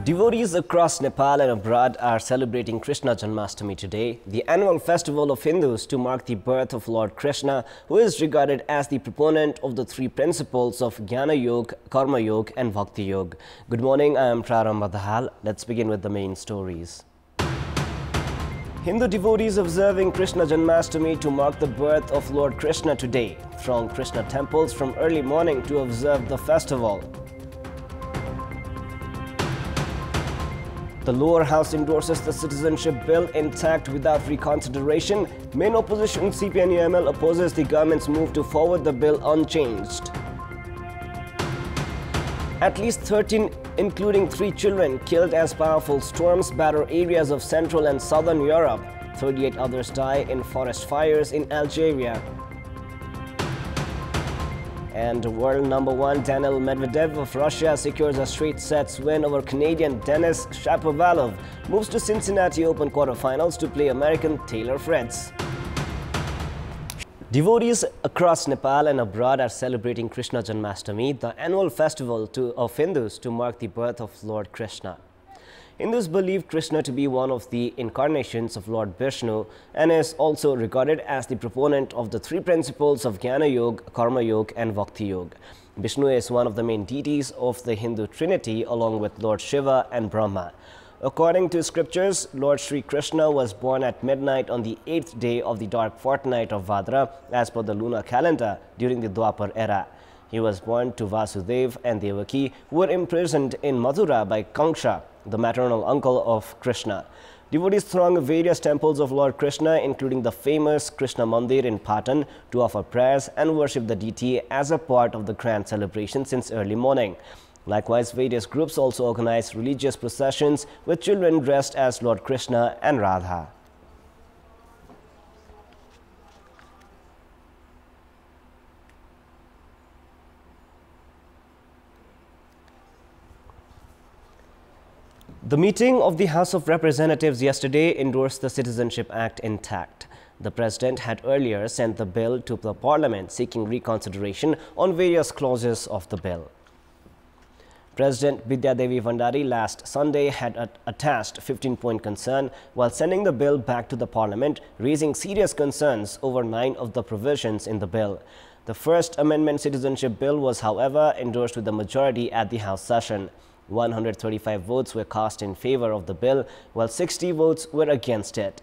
Devotees across Nepal and abroad are celebrating Krishna Janmashtami today, the annual festival of Hindus to mark the birth of Lord Krishna, who is regarded as the proponent of the three principles of Jnana Yoga, Karma Yoga and Bhakti Yoga. Good morning, I am Prarambha Dahal. Let's begin with the main stories. Hindu devotees observing Krishna Janmashtami to mark the birth of Lord Krishna today throng Krishna temples from early morning to observe the festival. The lower house endorses the citizenship bill intact without reconsideration. Main opposition CPI-UML opposes the government's move to forward the bill unchanged. At least 13, including 3 children, killed as powerful storms batter areas of Central and Southern Europe. 38 others die in forest fires in Algeria. And world number 1 Daniil Medvedev of Russia secures a straight sets win over Canadian Denis Shapovalov, moves to Cincinnati Open quarterfinals to play American Taylor Fritz. Devotees across Nepal and abroad are celebrating Krishna Janmashtami, the annual festival of Hindus to mark the birth of Lord Krishna. Hindus believe Krishna to be one of the incarnations of Lord Vishnu and is also regarded as the proponent of the three principles of Jnana Yoga, Karma Yoga and Bhakti Yoga. Vishnu is one of the main deities of the Hindu trinity along with Lord Shiva and Brahma. According to scriptures, Lord Sri Krishna was born at midnight on the 8th day of the dark fortnight of Vadra as per the lunar calendar during the Dwapar era. He was born to Vasudev and Devaki, who were imprisoned in Mathura by Kamsa, the maternal uncle of Krishna. Devotees throng various temples of Lord Krishna, including the famous Krishna Mandir in Patan, to offer prayers and worship the deity as a part of the grand celebration since early morning. Likewise, various groups also organize religious processions with children dressed as Lord Krishna and Radha. The meeting of the House of Representatives yesterday endorsed the Citizenship Act intact. The President had earlier sent the bill to the Parliament seeking reconsideration on various clauses of the bill. President Bidya Devi Bhandari last Sunday had attached 15-point concern while sending the bill back to the Parliament, raising serious concerns over 9 of the provisions in the bill. The First Amendment Citizenship Bill was, however, endorsed with a majority at the House session. 135 votes were cast in favor of the bill, while 60 votes were against it.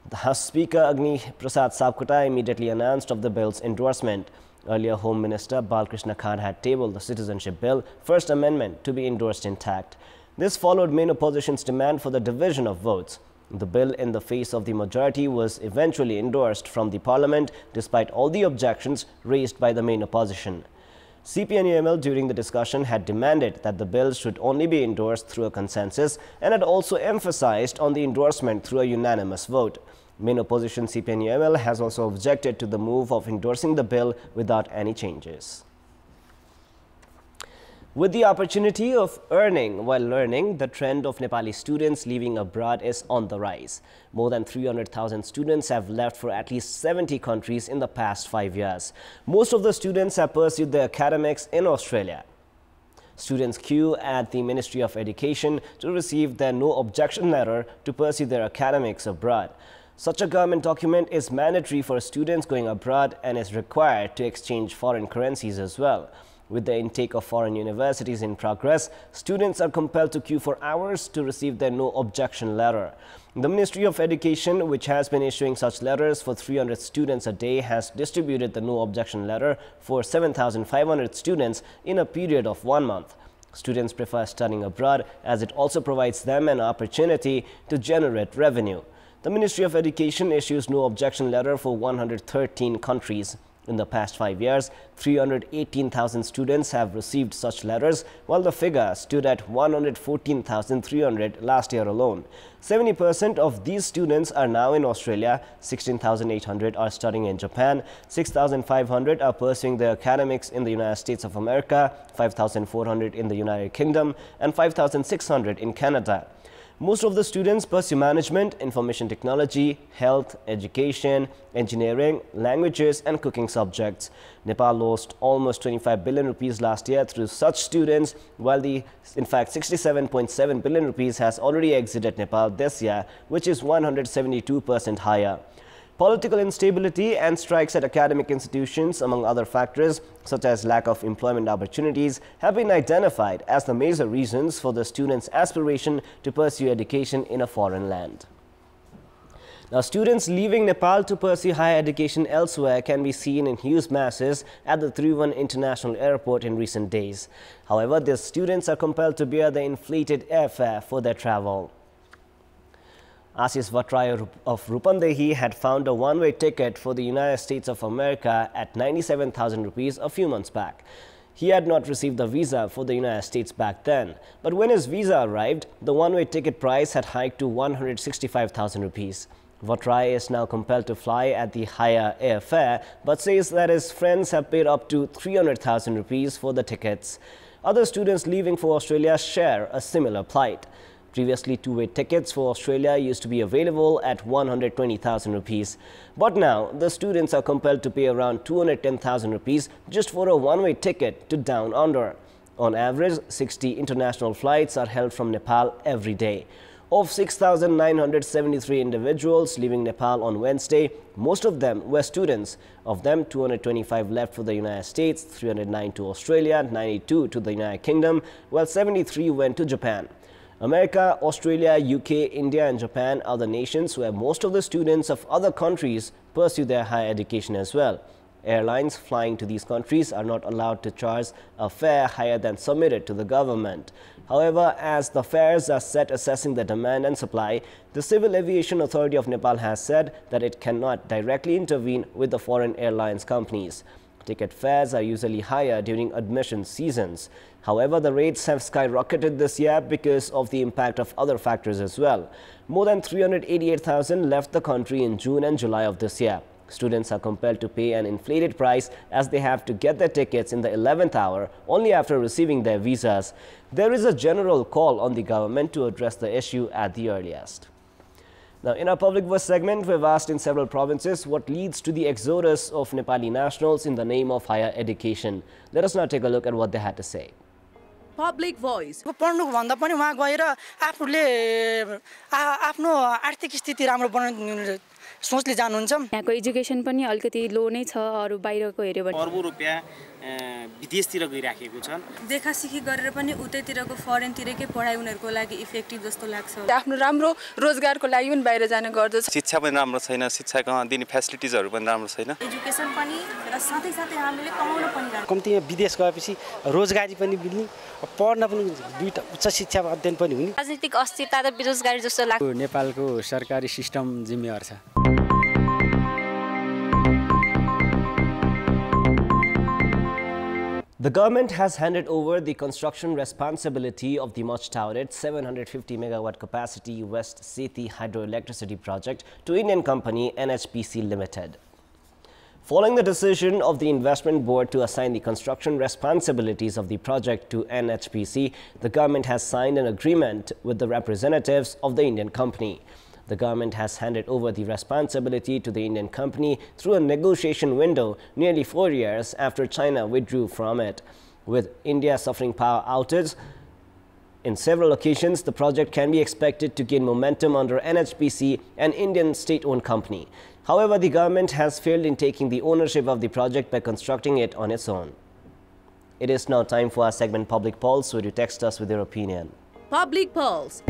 The House Speaker Agni Prasad Sapkota immediately announced of the bill's endorsement. Earlier, Home Minister Balkrishna Khan had tabled the Citizenship Bill, First Amendment, to be endorsed intact. This followed main opposition's demand for the division of votes. The bill, in the face of the majority, was eventually endorsed from the Parliament, despite all the objections raised by the main opposition. CPI-UML during the discussion had demanded that the bill should only be endorsed through a consensus and had also emphasized on the endorsement through a unanimous vote. Main opposition CPI-UML has also objected to the move of endorsing the bill without any changes. With the opportunity of earning while learning, the trend of Nepali students leaving abroad is on the rise. More than 300,000 students have left for at least 70 countries in the past 5 years. Most of the students have pursued their academics in Australia. Students queue at the Ministry of Education to receive their no objection letter to pursue their academics abroad. Such a government document is mandatory for students going abroad and is required to exchange foreign currencies as well. With the intake of foreign universities in progress, students are compelled to queue for hours to receive their no objection letter. The Ministry of Education, which has been issuing such letters for 300 students a day, has distributed the no objection letter for 7,500 students in a period of 1 month. Students prefer studying abroad as it also provides them an opportunity to generate revenue. The Ministry of Education issues no objection letter for 113 countries. In the past 5 years, 318,000 students have received such letters, while the figure stood at 114,300 last year alone. 70% of these students are now in Australia, 16,800 are studying in Japan, 6,500 are pursuing their academics in the United States of America, 5,400 in the United Kingdom, and 5,600 in Canada. Most of the students pursue management, information technology, health, education, engineering, languages and cooking subjects. Nepal lost almost 25 billion rupees last year through such students, while in fact 67.7 billion rupees has already exited Nepal this year, which is 172% higher. Political instability and strikes at academic institutions, among other factors such as lack of employment opportunities, have been identified as the major reasons for the students' aspiration to pursue education in a foreign land. Now, students leaving Nepal to pursue higher education elsewhere can be seen in huge masses at the Tribhuvan International Airport in recent days. However, these students are compelled to bear the inflated airfare for their travel. Ashish Vatrai of Rupandehi had found a one-way ticket for the United States of America at 97,000 rupees a few months back. He had not received the visa for the United States back then, but when his visa arrived, the one-way ticket price had hiked to 165,000 rupees. Vatrai is now compelled to fly at the higher airfare, but says that his friends have paid up to 300,000 rupees for the tickets. Other students leaving for Australia share a similar plight. Previously, two-way tickets for Australia used to be available at 120,000 rupees. But now, the students are compelled to pay around 210,000 rupees just for a one-way ticket to Down Under. On average, 60 international flights are held from Nepal every day. Of 6,973 individuals leaving Nepal on Wednesday, most of them were students. Of them, 225 left for the United States, 309 to Australia, 92 to the United Kingdom, while 73 went to Japan. America, Australia, UK, India and Japan are the nations where most of the students of other countries pursue their higher education as well. Airlines flying to these countries are not allowed to charge a fare higher than submitted to the government. However, as the fares are set assessing the demand and supply, the Civil Aviation Authority of Nepal has said that it cannot directly intervene with the foreign airlines companies. Ticket fares are usually higher during admission seasons. However, the rates have skyrocketed this year because of the impact of other factors as well. More than 388,000 left the country in June and July of this year. Students are compelled to pay an inflated price as they have to get their tickets in the 11th hour only after receiving their visas. There is a general call on the government to address the issue at the earliest. Now, in our Public Voice segment, we've asked in several provinces what leads to the exodus of Nepali nationals in the name of higher education. Let us now take a look at what they had to say. Public Voice. पढ्नुको भन्दा पनि वहाँ गएर आफूले आफ्नो आर्थिक स्थिति राम्रो बनाउने सोचले जानुहुन्छ। यहाँको एजुकेसन पनि अलिकति लो नै छ अरु बाहिरको हेर्यो भने अर्बौं रुपैयाँ विदेशतिर गइराखेको छन्। देखासिखी गरेर पनि उतैतिरको फरेनतिरकै पढाइ उनीहरुको लागि इफेक्टिभ जस्तो लाग्छ। आफ्नो राम्रो रोजगारको लागि पनि बाहिर जाने गर्दछ। शिक्षा पनि राम्रो छैन, शिक्षाको दिने फ्यासिलिटिजहरु पनि राम्रो छैन। एजुकेसन पनि र साथै हामीले कमाउन पनि जान्छ। कम्तीमा विदेश गएपछि रोजगारी पनि मिल्ने, पढ्न पनि दुईटा उच्च शिक्षा अध्ययन पनि हुने। राजनीतिक अस्थिरता र बेरोजगारी जस्तो लाग्छ। नेपालको सरकारी सिस्टम जिम्मेवार छ। The government has handed over the construction responsibility of the much-touted 750 megawatt capacity West Sethi hydroelectricity project to Indian company NHPC Limited. Following the decision of the investment board to assign the construction responsibilities of the project to NHPC, the government has signed an agreement with the representatives of the Indian company. The government has handed over the responsibility to the Indian company through a negotiation window nearly 4 years after China withdrew from it. With India suffering power outage in several occasions, the project can be expected to gain momentum under NHPC, an Indian state-owned company. However, the government has failed in taking the ownership of the project by constructing it on its own. It is now time for our segment Public Pulse, where you text us with your opinion. Public Pulse.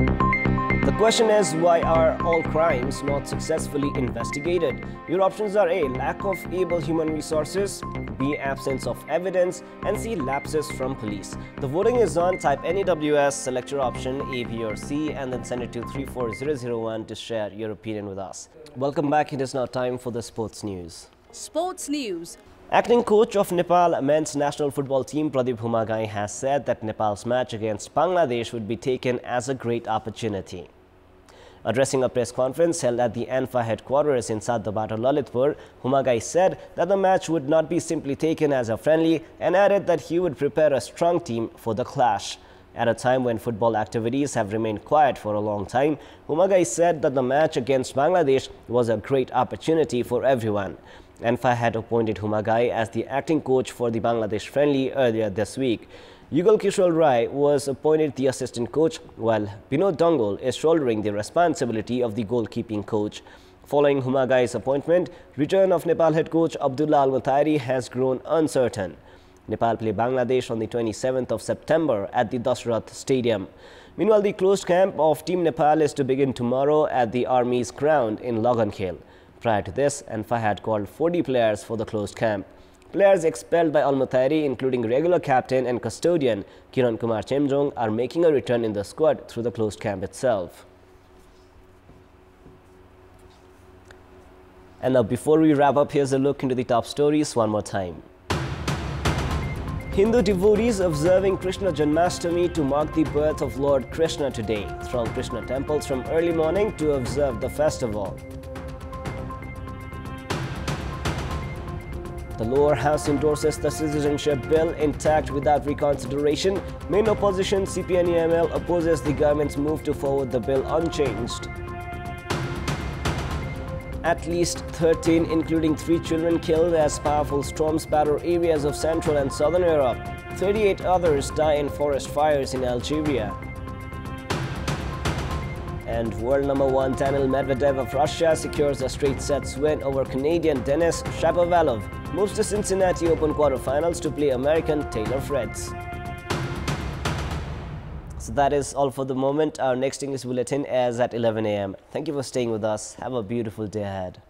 The question is, why are all crimes not successfully investigated? Your options are A, lack of able human resources, B, absence of evidence, and C, lapses from police. The voting is on. Type NEWS, select your option A, B or C, and then send it to 34001 to share your opinion with us. Welcome back. It is now time for the sports news. Sports news. Acting coach of Nepal men's national football team Pradeep Humagai has said that Nepal's match against Bangladesh would be taken as a great opportunity. Addressing a press conference held at the ANFA headquarters in Sadabata, Lalitpur, Humagai said that the match would not be simply taken as a friendly and added that he would prepare a strong team for the clash. At a time when football activities have remained quiet for a long time, Humagai said that the match against Bangladesh was a great opportunity for everyone. NFA had appointed Humagai as the acting coach for the Bangladesh friendly earlier this week. Yugal Kishore Rai was appointed the assistant coach, while Binod Dongol is shouldering the responsibility of the goalkeeping coach. Following Humagai's appointment, return of Nepal head coach Abdullah Al-Mutairi has grown uncertain. Nepal play Bangladesh on the 27th of September at the Dasrath Stadium. Meanwhile, the closed camp of Team Nepal is to begin tomorrow at the Army's ground in Logankhel. Prior to this, NFA had called 40 players for the closed camp. Players expelled by Al-Mutairi, including regular captain and custodian Kiran Kumar Chemjong, are making a return in the squad through the closed camp itself. And now, before we wrap up, here's a look into the top stories one more time. Hindu devotees observing Krishna Janmashtami to mark the birth of Lord Krishna today. Throng Krishna temples from early morning to observe the festival. The lower house endorses the citizenship bill intact without reconsideration. Main opposition CPNEML opposes the government's move to forward the bill unchanged. At least 13, including 3 children, killed as powerful storms batter areas of Central and Southern Europe. 38 others die in forest fires in Algeria. And world number 1 Daniil Medvedev of Russia secures a straight sets win over Canadian Denis Shapovalov. Moves to Cincinnati Open quarterfinals to play American Taylor Fritz. So that is all for the moment. Our next English bulletin is at 11 a.m. Thank you for staying with us. Have a beautiful day ahead.